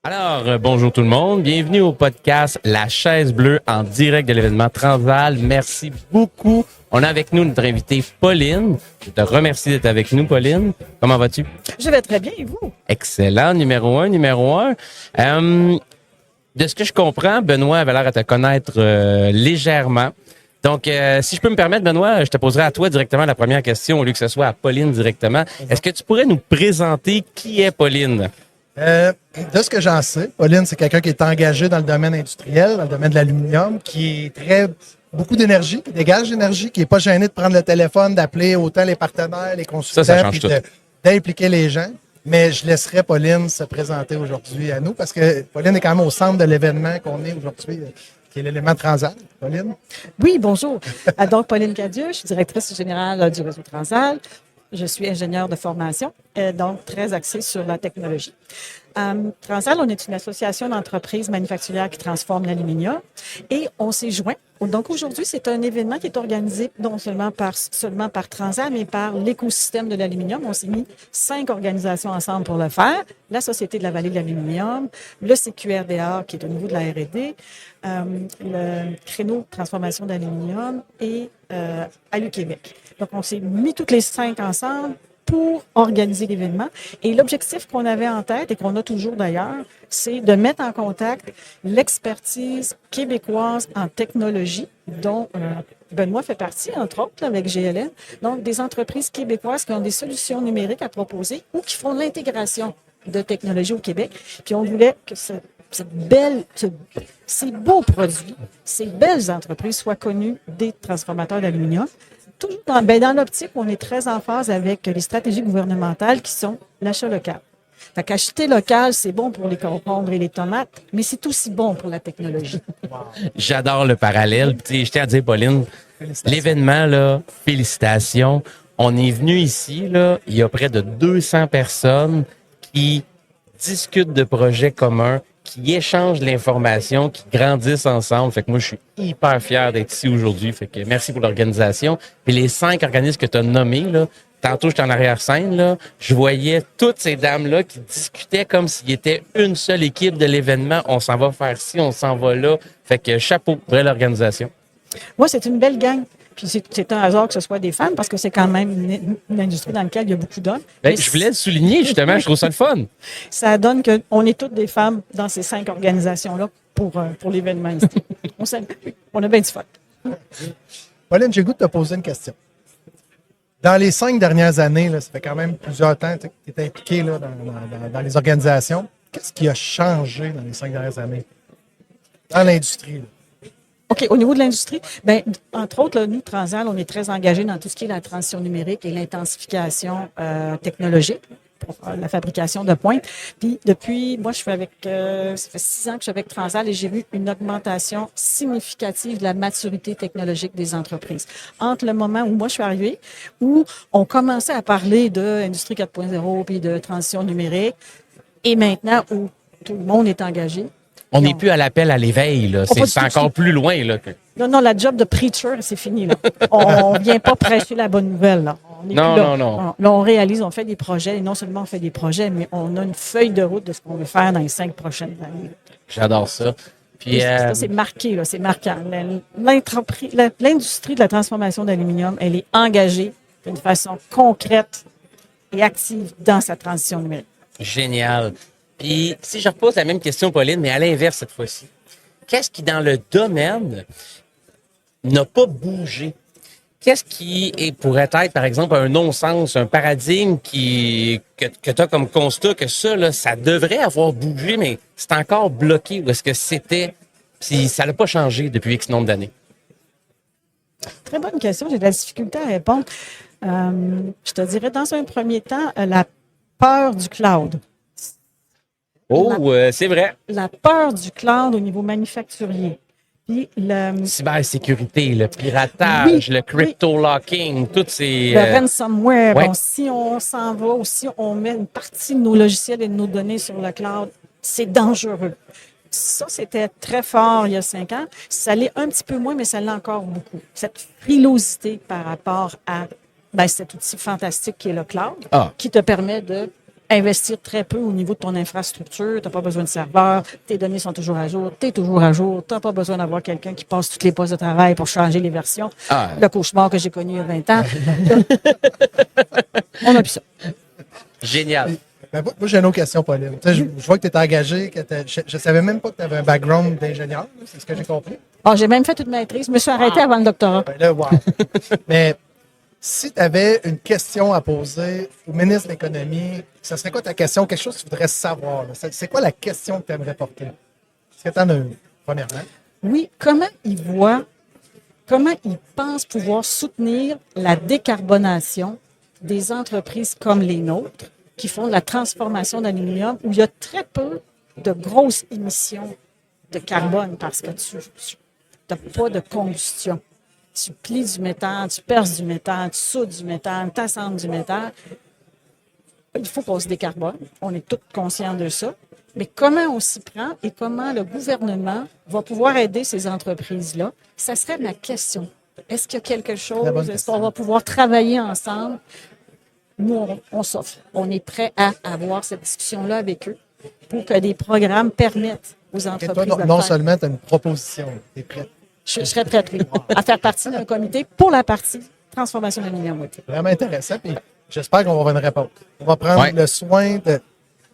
Bonjour tout le monde. Bienvenue au podcast La Chaise Bleue en direct de l'événement Transal. Merci beaucoup. On a avec nous notre invitée Pauline. Je te remercie d'être avec nous, Pauline. Comment vas-tu? Je vais très bien, et vous? Excellent. Numéro un. De ce que je comprends, Benoît avait l'air à te connaître légèrement. Donc, si je peux me permettre, Benoît, je te poserai à toi directement la première question au lieu que ce soit à Pauline directement. Est-ce que tu pourrais nous présenter qui est Pauline? De ce que j'en sais, Pauline, c'est quelqu'un qui est engagé dans le domaine industriel, dans le domaine de l'aluminium, qui est beaucoup d'énergie, qui dégage d'énergie, qui n'est pas gêné de prendre le téléphone, d'appeler autant les partenaires, les consultants, Ça change tout. d'impliquer les gens. Mais je laisserai Pauline se présenter aujourd'hui à nous parce que Pauline est quand même au centre de l'événement qu'on est aujourd'hui, qui est l'élément Transal. Pauline? Oui, bonjour. Donc, Pauline Cadieux, je suis directrice générale du réseau Transal. Je suis ingénieure de formation, donc très axée sur la technologie. Transal, on est une association d'entreprises manufacturières qui transforment l'aluminium et on s'est joint. Donc aujourd'hui, c'est un événement qui est organisé non seulement par Transal, mais par l'écosystème de l'aluminium. On s'est mis 5 organisations ensemble pour le faire. La Société de la vallée de l'aluminium, le CQRDA qui est au niveau de la R&D, le créneau de transformation d'aluminium et Alu-Québec. Donc on s'est mis toutes les 5 ensemble pour organiser l'événement. Et l'objectif qu'on avait en tête, et qu'on a toujours d'ailleurs, c'est de mettre en contact l'expertise québécoise en technologie, dont Benoît fait partie, entre autres, avec GLN. Donc, des entreprises québécoises qui ont des solutions numériques à proposer ou qui font l'intégration de technologies au Québec. Puis on voulait que ces beaux produits, ces belles entreprises soient connues des transformateurs d'aluminium. Toujours dans l'optique, on est très en phase avec les stratégies gouvernementales qui sont l'achat local. Fait qu'acheter local, c'est bon pour les concombres et les tomates, mais c'est aussi bon pour la technologie. J'adore le parallèle. Puis, je tiens à dire, Pauline, l'événement, là, félicitations. On est venu ici, là, il y a près de 200 personnes qui discutent de projets communs, qui échangent l'information, qui grandissent ensemble. Fait que moi, je suis hyper fier d'être ici aujourd'hui. Fait que merci pour l'organisation. Puis les 5 organismes que tu as nommés, là, tantôt, j'étais en arrière-scène, là, je voyais toutes ces dames-là qui discutaient comme s'ils étaient une seule équipe de l'événement. On s'en va faire ci, on s'en va là. Fait que chapeau, vraie l'organisation. Moi, c'est une belle gang. Puis c'est un hasard que ce soit des femmes parce que c'est quand même une industrie dans laquelle il y a beaucoup d'hommes. Je voulais le souligner, justement. Je trouve ça le fun. Ça donne qu'on est toutes des femmes dans ces 5 organisations-là pour l'événement ici. On a bien du fun. Pauline, j'ai le goût de te poser une question. Dans les 5 dernières années, là, ça fait quand même plusieurs temps que tu es impliqué là, dans les organisations. Qu'est-ce qui a changé dans les 5 dernières années dans l'industrie? Là? OK. Au niveau de l'industrie, bien, entre autres, là, nous, Transal, on est très engagés dans tout ce qui est la transition numérique et l'intensification technologique pour la fabrication de pointe. Puis depuis, moi, ça fait 6 ans que je suis avec Transal et j'ai vu une augmentation significative de la maturité technologique des entreprises. Entre le moment où moi, je suis arrivée, où on commençait à parler d'Industrie 4.0 puis de transition numérique, et maintenant où tout le monde est engagé. On n'est plus à l'appel à l'éveil, là. C'est encore plus loin, là. Non, la job de preacher, c'est fini, là. On vient pas prêcher la bonne nouvelle, là. Non. Là, on réalise, on fait des projets, et non seulement on fait des projets, mais on a une feuille de route de ce qu'on veut faire dans les 5 prochaines années. J'adore ça. Puis, ça, c'est marqué, là, c'est marquant. L'industrie de la transformation d'aluminium, elle est engagée d'une façon concrète et active dans sa transition numérique. Génial. Puis, si je repose la même question, Pauline, mais à l'inverse cette fois-ci, qu'est-ce qui, dans le domaine, n'a pas bougé? Qu'est-ce qui pourrait être, par exemple, un non-sens, un paradigme que tu as comme constat que ça, là, ça devrait avoir bougé, mais c'est encore bloqué? Ou est-ce que si ça n'a pas changé depuis X nombre d'années? Très bonne question. J'ai de la difficulté à répondre. Je te dirais, dans un premier temps, la peur du cloud. C'est vrai. La peur du cloud au niveau manufacturier. Puis cybersécurité, le piratage, le crypto-locking, toutes ces... Le ransomware. Ouais. Bon, si on s'en va ou si on met une partie de nos logiciels et de nos données sur le cloud, c'est dangereux. Ça, c'était très fort il y a 5 ans. Ça l'est un petit peu moins, mais ça l'est encore beaucoup. Cette frilosité par rapport à cet outil fantastique qui est le cloud, qui te permet de investir très peu au niveau de ton infrastructure. Tu n'as pas besoin de serveur. Tes données sont toujours à jour. Tu es toujours à jour. Tu n'as pas besoin d'avoir quelqu'un qui passe toutes les postes de travail pour changer les versions. Ah. Le cauchemar que j'ai connu il y a 20 ans. On a plus ça. Génial. Ben, moi, j'ai une autre question, Pauline. Tu sais, je vois que tu es engagé, je ne savais même pas que tu avais un background d'ingénieur, là, c'est ce que j'ai compris. Ah, j'ai même fait une maîtrise. Je me suis arrêtée avant le doctorat. Ben là, wow. Mais si tu avais une question à poser au ministre de l'Économie, ce serait quoi ta question? Quelque chose que tu voudrais savoir? Là? C'est quoi la question que tu aimerais porter? Est-ce que tu en as une, premièrement? Oui, comment il pense pouvoir soutenir la décarbonation des entreprises comme les nôtres qui font de la transformation d'aluminium où il y a très peu de grosses émissions de carbone parce que tu n'as pas de combustion. Tu plies du métal, tu perces du métal, tu soudes du métal, tu assembles du métal. Il faut qu'on se décarbone. On est tous conscients de ça. Mais comment on s'y prend et comment le gouvernement va pouvoir aider ces entreprises-là? Ça serait ma question. Est-ce qu'il y a quelque chose? Est-ce qu'on va pouvoir travailler ensemble? Nous, on s'offre. On est prêt à avoir cette discussion-là avec eux pour que des programmes permettent aux entreprises toi, de non faire. seulement tu as une proposition, tu es prêt. Je serais prête, oui, à faire partie d'un comité pour la partie transformation de l'aluminium. Vraiment intéressant. Puis j'espère qu'on va avoir une réponse. On va prendre le soin de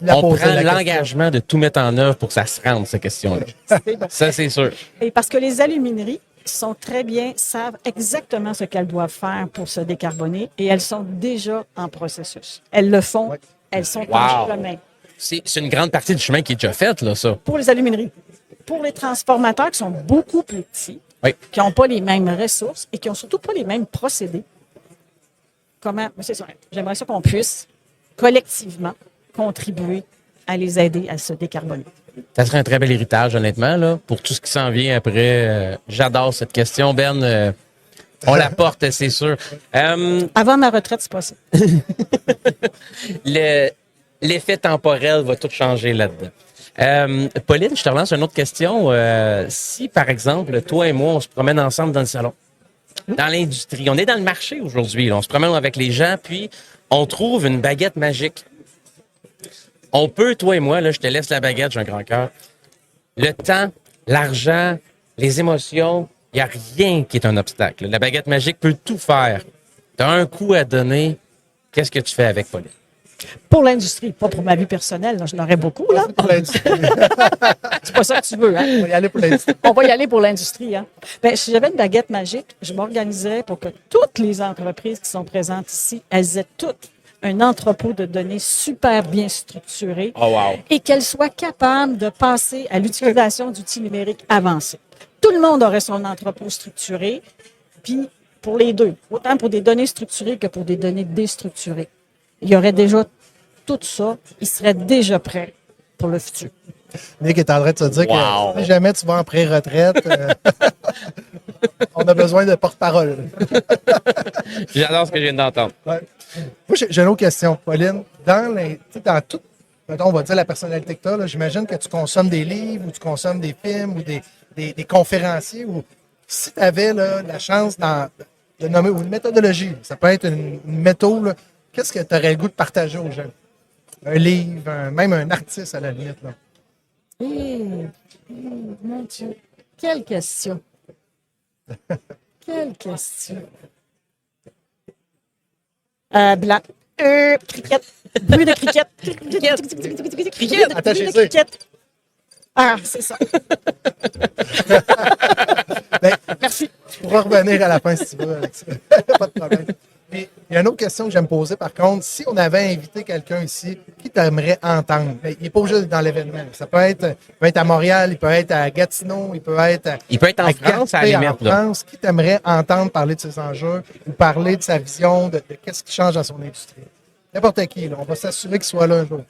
la On poser. prend la question. l'engagement de tout mettre en œuvre pour que ça se rende, cette question-là. C'est bon. Ça, c'est sûr. Et parce que les alumineries sont très bien, savent exactement ce qu'elles doivent faire pour se décarboner et elles sont déjà en processus. Elles le font, Ouais. elles sont Wow. en chemin. C'est une grande partie du chemin qui est déjà faite, là, ça. Pour les alumineries. Pour les transformateurs qui sont beaucoup plus petits, Oui. qui n'ont pas les mêmes ressources et qui n'ont surtout pas les mêmes procédés. C'est ça. J'aimerais ça qu'on puisse collectivement contribuer à les aider à se décarboner. Ça serait un très bel héritage, honnêtement, là, pour tout ce qui s'en vient après. J'adore cette question, Ben. On la porte, c'est sûr. Avant ma retraite, c'est pas ça. L'effet temporel va tout changer là-dedans. Pauline, je te relance une autre question. Si, par exemple, toi et moi, on se promène ensemble dans le salon, dans l'industrie, on est dans le marché aujourd'hui, là, on se promène avec les gens, puis on trouve une baguette magique. On peut, toi et moi, là, je te laisse la baguette, j'ai un grand cœur. Le temps, l'argent, les émotions, il n'y a rien qui est un obstacle. La baguette magique peut tout faire. Tu as un coup à donner. Qu'est-ce que tu fais avec, Pauline? Pour l'industrie, pas pour ma vie personnelle. Là, je n'aurais beaucoup, là. Pour l'industrie. C'est pas ça que tu veux, hein? On va y aller pour l'industrie. On va y aller pour l'industrie, hein? Ben, si j'avais une baguette magique, je m'organiserais pour que toutes les entreprises qui sont présentes ici, elles aient toutes un entrepôt de données super bien structuré Oh, wow. et qu'elles soient capables de passer à l'utilisation d'outils numériques avancés. Tout le monde aurait son entrepôt structuré, puis pour les deux, autant pour des données structurées que pour des données déstructurées. Il y aurait déjà tout ça, il serait déjà prêt pour le futur. Nick est en train de se dire Wow. que si jamais tu vas en pré-retraite, on a besoin de porte-parole. J'adore ce que je viens d'entendre. Ouais. Moi, j'ai une autre question, Pauline. Dans tout, mettons, on va dire la personnalité que tu as, j'imagine que tu consommes des livres ou tu consommes des films ou des conférenciers. Ou si tu avais la chance de nommer, ou une méthodologie, ça peut être une méthode, là, qu'est-ce que tu aurais le goût de partager aux gens? Un livre, même un artiste à la limite. Là. Mon Dieu, quelle question! Quelle question! Blanc. Cricket. Bruit de cricket. Cricket. Attachez Bruit de ça. cricket. Ah, c'est ça. Ben, Merci. tu pourras revenir à la fin si tu veux avec ça. Pas de problème. Puis, il y a une autre question que j'aime poser, par contre. Si on avait invité quelqu'un ici, qui t'aimerais entendre? Ben, il n'est pas obligé d'être dans l'événement. Ça peut être à Montréal, il peut être à Gatineau, il peut être en France, à la limite, en là. France. Qui t'aimerait entendre parler de ses enjeux ou parler de sa vision, de qu'est-ce qui change dans son industrie? N'importe qui, là. On va s'assurer qu'il soit là un jour.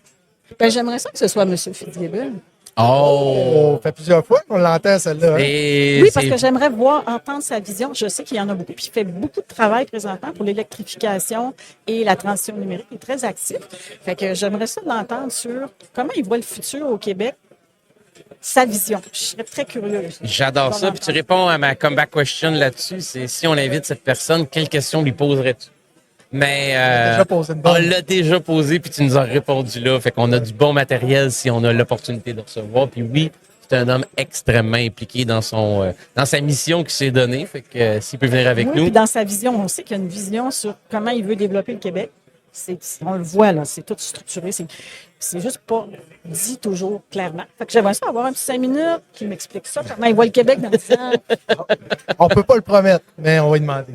Ben, j'aimerais ça que ce soit M. Fitzgibbon. Oh! Ça fait plusieurs fois qu'on l'entend, celle-là. Hein? Et Oui, parce c'est- que j'aimerais entendre sa vision. Je sais qu'il y en a beaucoup. Puis il fait beaucoup de travail présentement pour l'électrification et la transition numérique. Il est très actif. Fait que j'aimerais ça l'entendre sur comment il voit le futur au Québec, sa vision. Je serais très curieuse. J'adore ça. Puis tu réponds à ma comeback question là-dessus. C'est si on invite cette personne, quelle question lui poserais-tu? Mais déjà posé une on bonne. l'a déjà posé, puis tu nous as répondu là. Fait qu'on a du bon matériel si on a l'opportunité de recevoir. Puis oui, c'est un homme extrêmement impliqué dans dans sa mission qu'il s'est donnée. Fait que s'il peut venir avec Oui, nous. puis dans sa vision, on sait qu'il y a une vision sur comment il veut développer le Québec. On le voit, là, c'est tout structuré. C'est juste pas dit toujours clairement. Fait que j'aimerais ça avoir un petit 5 minutes qui m'explique ça, comment il voit le Québec dans 10 ans. On peut pas le promettre, mais on va lui demander.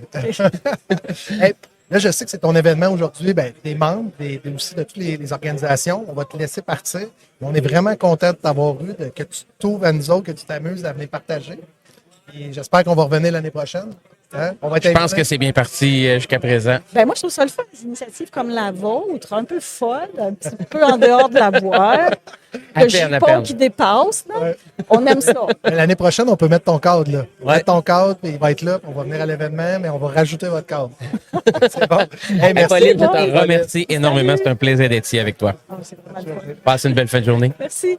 Hey, là, je sais que c'est ton événement aujourd'hui. Ben, des membres, aussi de toutes les organisations. On va te laisser partir. Mais on est vraiment content de t'avoir eu, que tu t'ouvres à nous autres, que tu t'amuses à venir partager. Et j'espère qu'on va revenir l'année prochaine. Hein? On va Je pense que c'est bien parti jusqu'à présent. Ben moi, je trouve ça le fun, des initiatives comme la vôtre, un peu folle, un petit peu en dehors de la boîte. Le jupon qui dépasse, là. Ouais. On aime ça. L'année prochaine, on peut mettre ton cadre, là. Ouais. Mettre ton cadre, puis il va être là, puis on va venir à l'événement, mais on va rajouter votre cadre. C'est bon. Hey, merci. Pauline, je Pauline. te remercie énormément. C'est un plaisir d'être ici avec toi. Oh, c'est vraiment le fun. Passe une belle fin de journée. Merci.